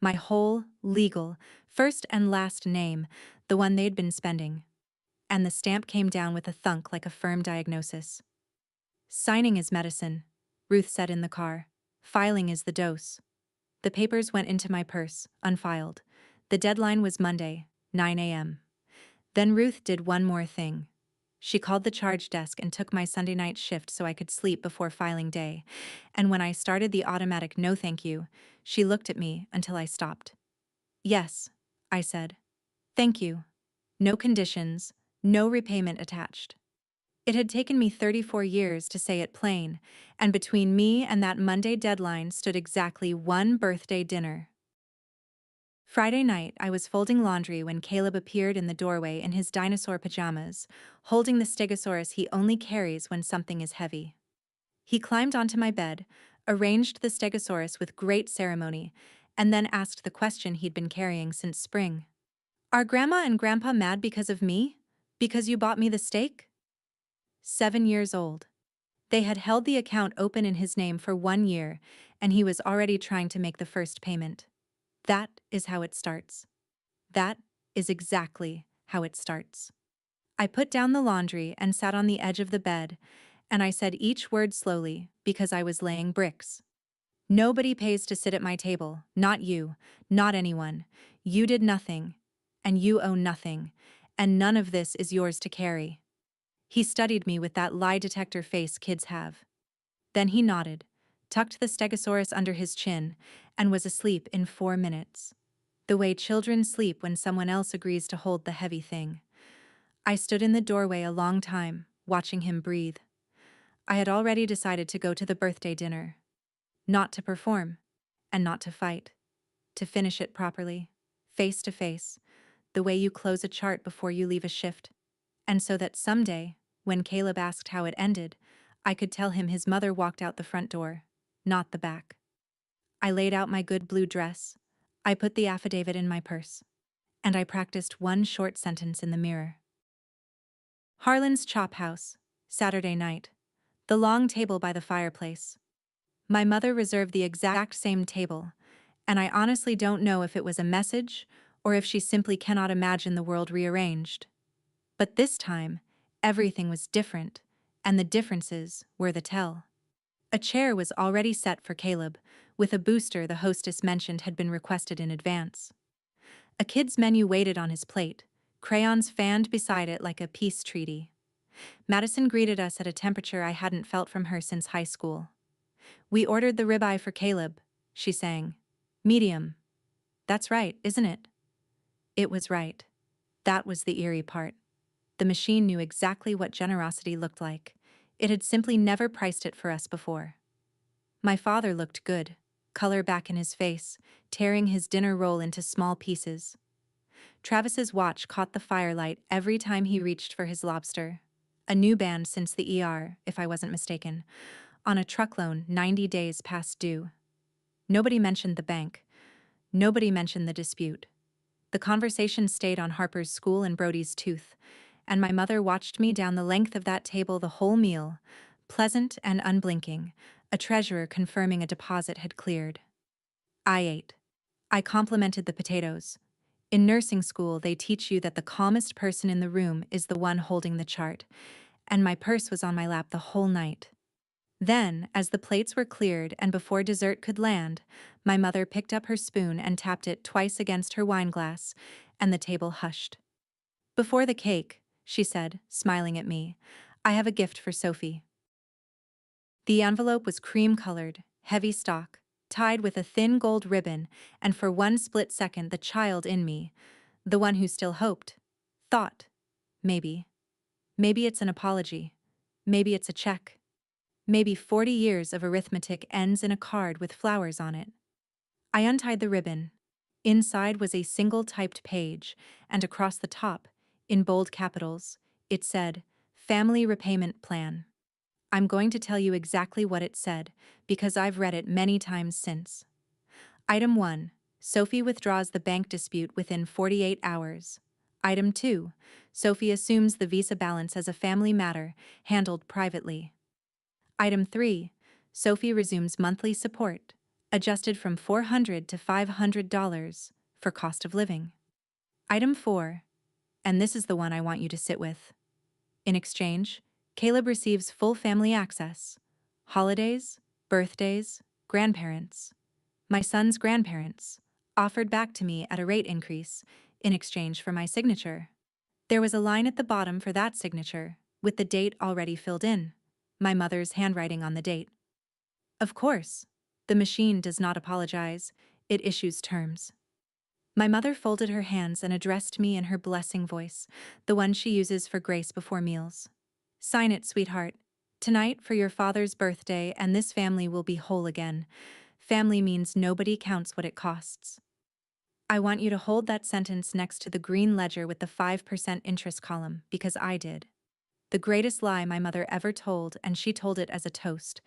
My whole, legal, first and last name, the one they'd been spending. And the stamp came down with a thunk like a firm diagnosis. Signing is medicine, Ruth said in the car. Filing is the dose. The papers went into my purse, unfiled. The deadline was Monday, 9 a.m. Then Ruth did one more thing. She called the charge desk and took my Sunday night shift so I could sleep before filing day, and when I started the automatic no thank you, she looked at me until I stopped. Yes, I said. Thank you. No conditions, no repayment attached. It had taken me 34 years to say it plain, and between me and that Monday deadline stood exactly one birthday dinner. Friday night, I was folding laundry when Caleb appeared in the doorway in his dinosaur pajamas, holding the stegosaurus he only carries when something is heavy. He climbed onto my bed, arranged the stegosaurus with great ceremony, and then asked the question he'd been carrying since spring. Are Grandma and Grandpa mad because of me? Because you bought me the steak? 7 years old. They had held the account open in his name for 1 year, and he was already trying to make the first payment. That is how it starts. That is exactly how it starts. I put down the laundry and sat on the edge of the bed, and I said each word slowly because I was laying bricks. Nobody pays to sit at my table, not you, not anyone. You did nothing, and you owe nothing, and none of this is yours to carry. He studied me with that lie detector face kids have. Then he nodded, tucked the stegosaurus under his chin, and was asleep in 4 minutes. The way children sleep when someone else agrees to hold the heavy thing. I stood in the doorway a long time, watching him breathe. I had already decided to go to the birthday dinner. Not to perform, and not to fight. To finish it properly, face to face, the way you close a chart before you leave a shift. And so that someday, when Caleb asked how it ended, I could tell him his mother walked out the front door, not the back. I laid out my good blue dress. I put the affidavit in my purse. And I practiced one short sentence in the mirror. Harlan's Chop House, Saturday night. The long table by the fireplace. My mother reserved the exact same table, and I honestly don't know if it was a message or if she simply cannot imagine the world rearranged. But this time, everything was different, and the differences were the tell. A chair was already set for Caleb, with a booster the hostess mentioned had been requested in advance. A kid's menu waited on his plate, crayons fanned beside it like a peace treaty. Madison greeted us at a temperature I hadn't felt from her since high school. We ordered the ribeye for Caleb, she sang. Medium. That's right, isn't it? It was right. That was the eerie part. The machine knew exactly what generosity looked like. It had simply never priced it for us before. My father looked good, color back in his face, tearing his dinner roll into small pieces. Travis's watch caught the firelight every time he reached for his lobster. A new band since the ER, if I wasn't mistaken, on a truck loan 90 days past due. Nobody mentioned the bank. Nobody mentioned the dispute. The conversation stayed on Harper's school and Brody's tooth, and my mother watched me down the length of that table the whole meal, pleasant and unblinking, a treasurer confirming a deposit had cleared. I ate. I complimented the potatoes. In nursing school, they teach you that the calmest person in the room is the one holding the chart, and my purse was on my lap the whole night. Then, as the plates were cleared and before dessert could land, my mother picked up her spoon and tapped it twice against her wineglass, and the table hushed. "Before the cake," she said, smiling at me, "I have a gift for Sophie." The envelope was cream-colored, heavy stock, tied with a thin gold ribbon, and for one split second the child in me, the one who still hoped, thought, maybe it's an apology, maybe it's a check. Maybe 40 years of arithmetic ends in a card with flowers on it. I untied the ribbon. Inside was a single typed page, and across the top, in bold capitals, it said, "Family Repayment Plan." I'm going to tell you exactly what it said, because I've read it many times since. Item 1. Sophie withdraws the bank dispute within 48 hours. Item 2. Sophie assumes the Visa balance as a family matter, handled privately. Item 3. Sophie resumes monthly support, adjusted from $400 to $500 for cost of living. Item 4. And this is the one I want you to sit with. In exchange, Caleb receives full family access. Holidays, birthdays, grandparents. My son's grandparents, offered back to me at a rate increase, in exchange for my signature. There was a line at the bottom for that signature, with the date already filled in. My mother's handwriting on the date. Of course, the machine does not apologize, it issues terms. My mother folded her hands and addressed me in her blessing voice, the one she uses for grace before meals. "Sign it, sweetheart. Tonight for your father's birthday, and this family will be whole again. Family means nobody counts what it costs." I want you to hold that sentence next to the green ledger with the 5% interest column, because I did. The greatest lie my mother ever told, and she told it as a toast.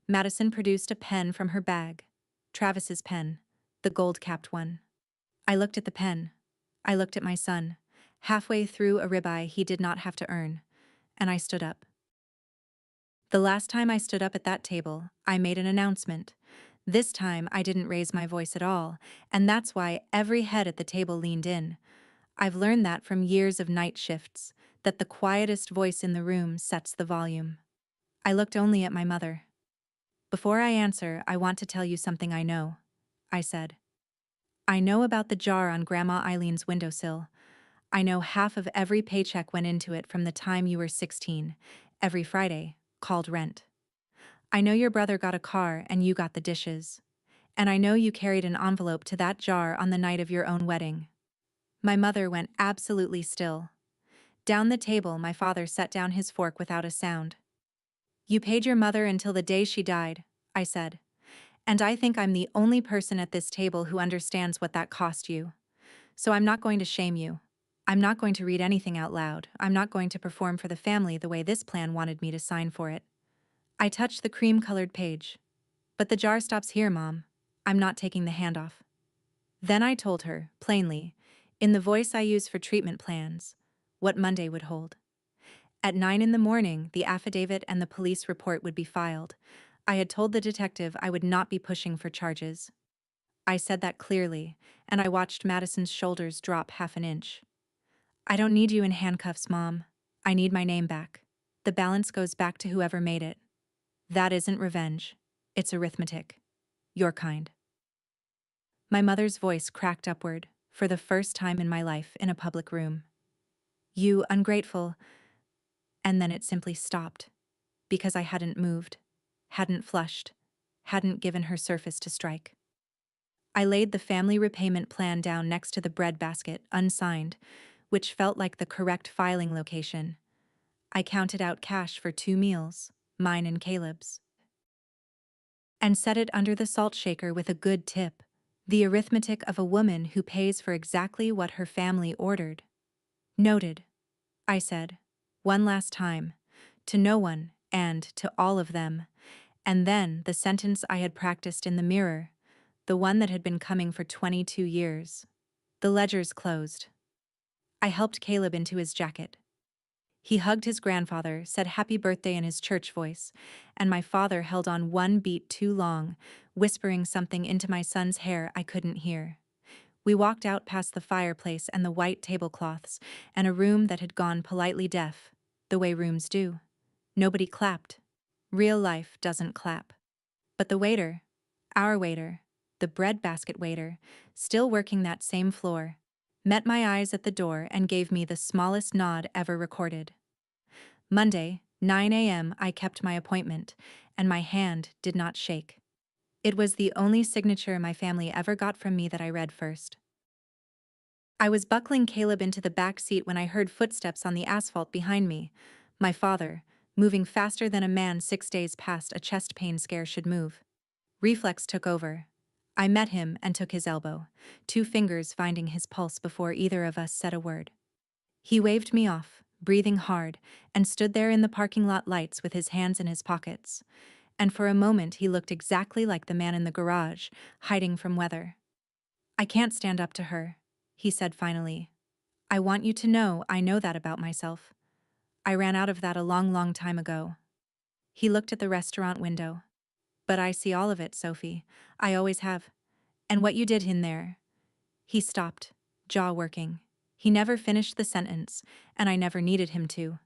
Madison produced a pen from her bag. Travis's pen, the gold-capped one. I looked at the pen. I looked at my son, halfway through a ribeye he did not have to earn, and I stood up. The last time I stood up at that table, I made an announcement. This time I didn't raise my voice at all, and that's why every head at the table leaned in. I've learned that from years of night shifts, that the quietest voice in the room sets the volume. I looked only at my mother. "Before I answer, I want to tell you something I know," I said. "I know about the jar on Grandma Eileen's windowsill. I know half of every paycheck went into it from the time you were 16, every Friday, called rent. I know your brother got a car and you got the dishes. And I know you carried an envelope to that jar on the night of your own wedding." My mother went absolutely still. Down the table, my father set down his fork without a sound. "You paid your mother until the day she died," I said. "And I think I'm the only person at this table who understands what that cost you. So I'm not going to shame you. I'm not going to read anything out loud. I'm not going to perform for the family the way this plan wanted me to sign for it." I touched the cream-colored page. "But the jar stops here, Mom. I'm not taking the handoff." Then I told her, plainly, in the voice I use for treatment plans, what Monday would hold. At 9 in the morning, the affidavit and the police report would be filed. I had told the detective I would not be pushing for charges. I said that clearly, and I watched Madison's shoulders drop half an inch. "I don't need you in handcuffs, Mom. I need my name back. The balance goes back to whoever made it. That isn't revenge. It's arithmetic. Your kind." My mother's voice cracked upward, for the first time in my life in a public room. "You ungrateful..." And then it simply stopped, because I hadn't moved, hadn't flushed, hadn't given her surface to strike. I laid the family repayment plan down next to the bread basket, unsigned, which felt like the correct filing location. I counted out cash for 2 meals, mine and Caleb's, and set it under the salt shaker with a good tip, the arithmetic of a woman who pays for exactly what her family ordered. "Noted," I said, one last time, to no one and to all of them, and then the sentence I had practiced in the mirror, the one that had been coming for 22 years. The ledgers closed. I helped Caleb into his jacket. He hugged his grandfather, said happy birthday in his church voice, and my father held on one beat too long, whispering something into my son's hair I couldn't hear. We walked out past the fireplace and the white tablecloths, and a room that had gone politely deaf, the way rooms do. Nobody clapped. Real life doesn't clap. But the waiter, our waiter, the breadbasket waiter, still working that same floor, met my eyes at the door and gave me the smallest nod ever recorded. Monday, 9 a.m. I kept my appointment, and my hand did not shake. It was the only signature my family ever got from me that I read first. I was buckling Caleb into the back seat when I heard footsteps on the asphalt behind me. My father, moving faster than a man 6 days past a chest pain scare should move. Reflex took over. I met him and took his elbow, 2 fingers finding his pulse before either of us said a word. He waved me off, breathing hard, and stood there in the parking lot lights with his hands in his pockets. And for a moment he looked exactly like the man in the garage, hiding from weather. "I can't stand up to her," he said finally. "I want you to know I know that about myself. I ran out of that a long, long time ago." He looked at the restaurant window. "But I see all of it, Sophie. I always have. And what you did in there." He stopped, jaw working. He never finished the sentence, and I never needed him to.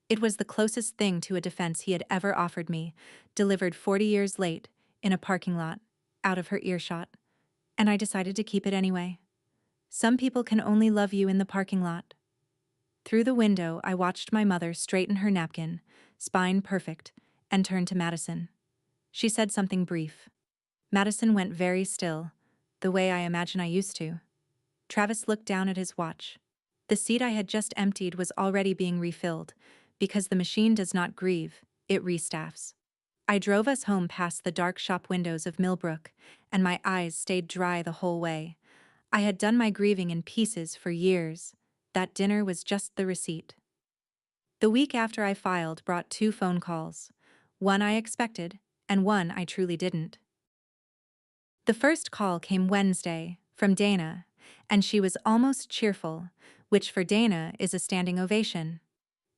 It was the closest thing to a defense he had ever offered me, delivered 40 years late, in a parking lot, out of her earshot. And I decided to keep it anyway. Some people can only love you in the parking lot. Through the window, I watched my mother straighten her napkin, spine perfect, and turn to Madison. She said something brief. Madison went very still, the way I imagine I used to. Travis looked down at his watch. The seat I had just emptied was already being refilled, because the machine does not grieve, it restaffs. I drove us home past the dark shop windows of Millbrook, and my eyes stayed dry the whole way. I had done my grieving in pieces for years. That dinner was just the receipt. The week after I filed brought 2 phone calls. One I expected, and one I truly didn't. The first call came Wednesday, from Dana, and she was almost cheerful, which for Dana is a standing ovation.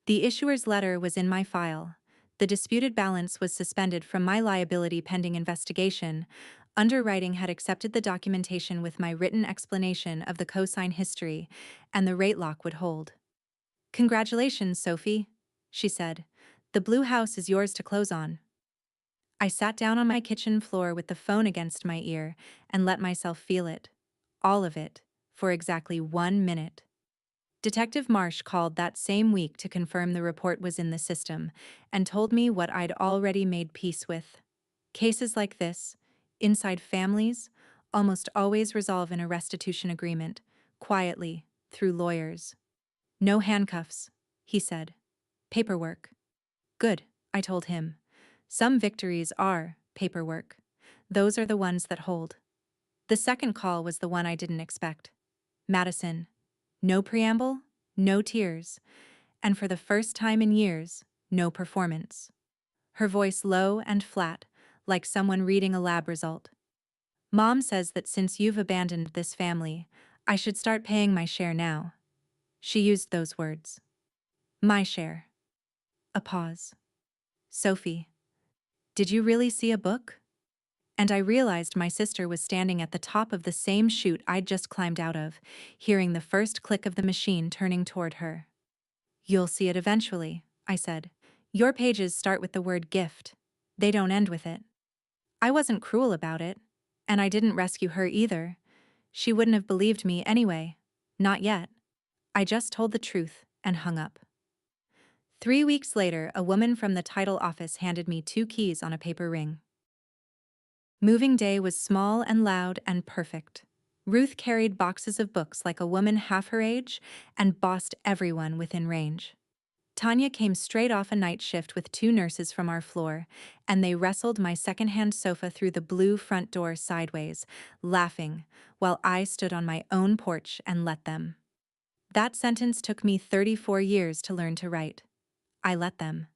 The issuer's letter was in my file. The disputed balance was suspended from my liability pending investigation. Underwriting had accepted the documentation with my written explanation of the cosign history, and the rate lock would hold. "Congratulations, Sophie," she said. "The blue house is yours to close on." I sat down on my kitchen floor with the phone against my ear and let myself feel it. All of it, for exactly 1 minute. Detective Marsh called that same week to confirm the report was in the system and told me what I'd already made peace with. Cases like this, inside families, almost always resolve in a restitution agreement, quietly, through lawyers. "No handcuffs," he said. "Paperwork." "Good," I told him. "Some victories are paperwork. Those are the ones that hold." The second call was the one I didn't expect. Madison. No preamble, no tears, and for the first time in years, no performance. Her voice low and flat, like someone reading a lab result. "Mom says that since you've abandoned this family, I should start paying my share now." She used those words. My share. A pause. "Sophie, did you really see a book?" And I realized my sister was standing at the top of the same chute I'd just climbed out of, hearing the first click of the machine turning toward her. "You'll see it eventually," I said. "Your pages start with the word gift. They don't end with it." I wasn't cruel about it, and I didn't rescue her either. She wouldn't have believed me anyway. Not yet. I just told the truth and hung up. 3 weeks later, a woman from the title office handed me 2 keys on a paper ring. Moving day was small and loud and perfect. Ruth carried boxes of books like a woman half her age and bossed everyone within range. Tanya came straight off a night shift with 2 nurses from our floor, and they wrestled my secondhand sofa through the blue front door sideways, laughing, while I stood on my own porch and let them. That sentence took me 34 years to learn to write. I let them.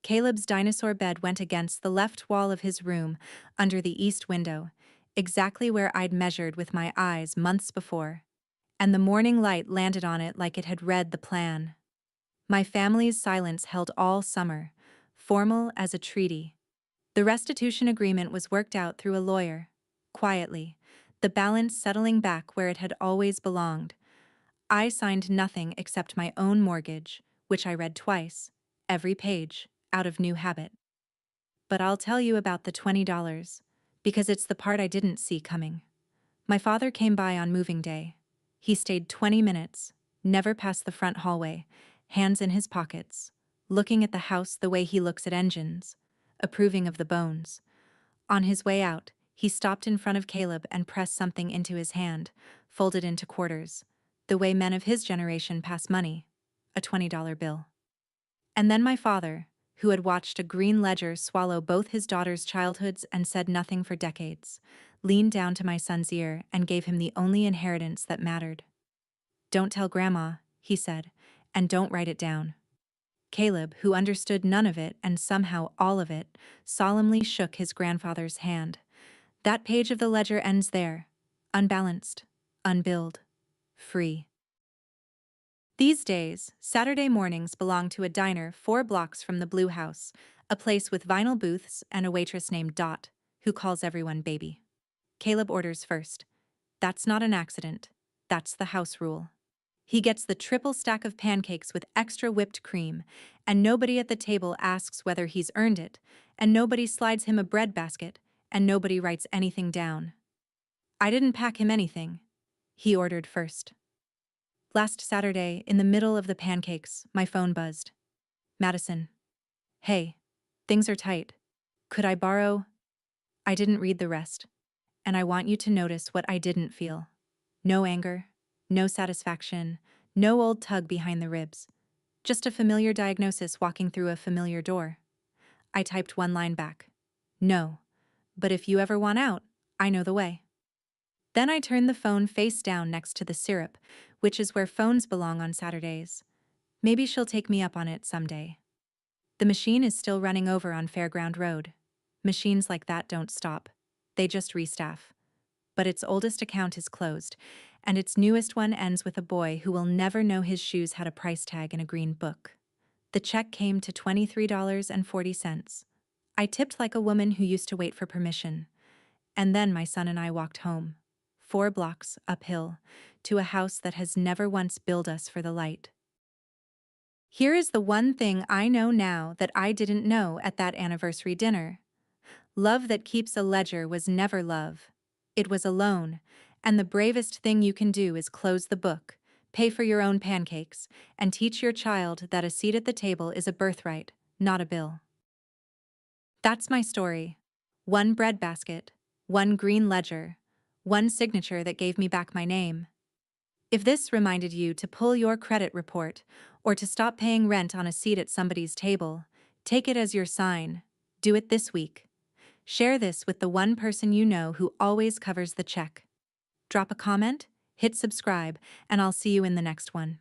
Caleb's dinosaur bed went against the left wall of his room, under the east window, exactly where I'd measured with my eyes months before, and the morning light landed on it like it had read the plan. My family's silence held all summer, formal as a treaty. The restitution agreement was worked out through a lawyer, quietly, the balance settling back where it had always belonged. I signed nothing except my own mortgage, which I read twice, every page, out of new habit. But I'll tell you about the $20, because it's the part I didn't see coming. My father came by on moving day. He stayed 20 minutes, never past the front hallway, hands in his pockets, looking at the house the way he looks at engines, approving of the bones. On his way out, he stopped in front of Caleb and pressed something into his hand, folded into quarters, the way men of his generation pass money, a $20 bill. And then my father, who had watched a green ledger swallow both his daughters' childhoods and said nothing for decades, leaned down to my son's ear and gave him the only inheritance that mattered. "Don't tell Grandma," he said, "and don't write it down." Caleb, who understood none of it and somehow all of it, solemnly shook his grandfather's hand. "That page of the ledger ends there, unbalanced, unbilled, free." These days, Saturday mornings belong to a diner 4 blocks from the Blue House, a place with vinyl booths and a waitress named Dot, who calls everyone baby. Caleb orders first. That's not an accident. That's the house rule. He gets the triple stack of pancakes with extra whipped cream, and nobody at the table asks whether he's earned it, and nobody slides him a bread basket, and nobody writes anything down. I didn't pack him anything. He ordered first. Last Saturday, in the middle of the pancakes, my phone buzzed. "Madison. Hey. Things are tight. Could I borrow?" I didn't read the rest. And I want you to notice what I didn't feel. No anger, no satisfaction, no old tug behind the ribs. Just a familiar diagnosis walking through a familiar door. I typed one line back. "No. But if you ever want out, I know the way." Then I turned the phone face down next to the syrup, which is where phones belong on Saturdays. Maybe she'll take me up on it someday. The machine is still running over on Fairground Road. Machines like that don't stop. They just restaff. But its oldest account is closed, and its newest one ends with a boy who will never know his shoes had a price tag in a green book. The check came to $23.40. I tipped like a woman who used to wait for permission. And then my son and I walked home, 4 blocks uphill, to a house that has never once billed us for the light. Here is the one thing I know now that I didn't know at that anniversary dinner. Love that keeps a ledger was never love. It was a loan, and the bravest thing you can do is close the book, pay for your own pancakes, and teach your child that a seat at the table is a birthright, not a bill. That's my story. One bread basket, one green ledger, one signature that gave me back my name. If this reminded you to pull your credit report or to stop paying rent on a seat at somebody's table, take it as your sign. Do it this week. Share this with the one person you know who always covers the check. Drop a comment, hit subscribe, and I'll see you in the next one.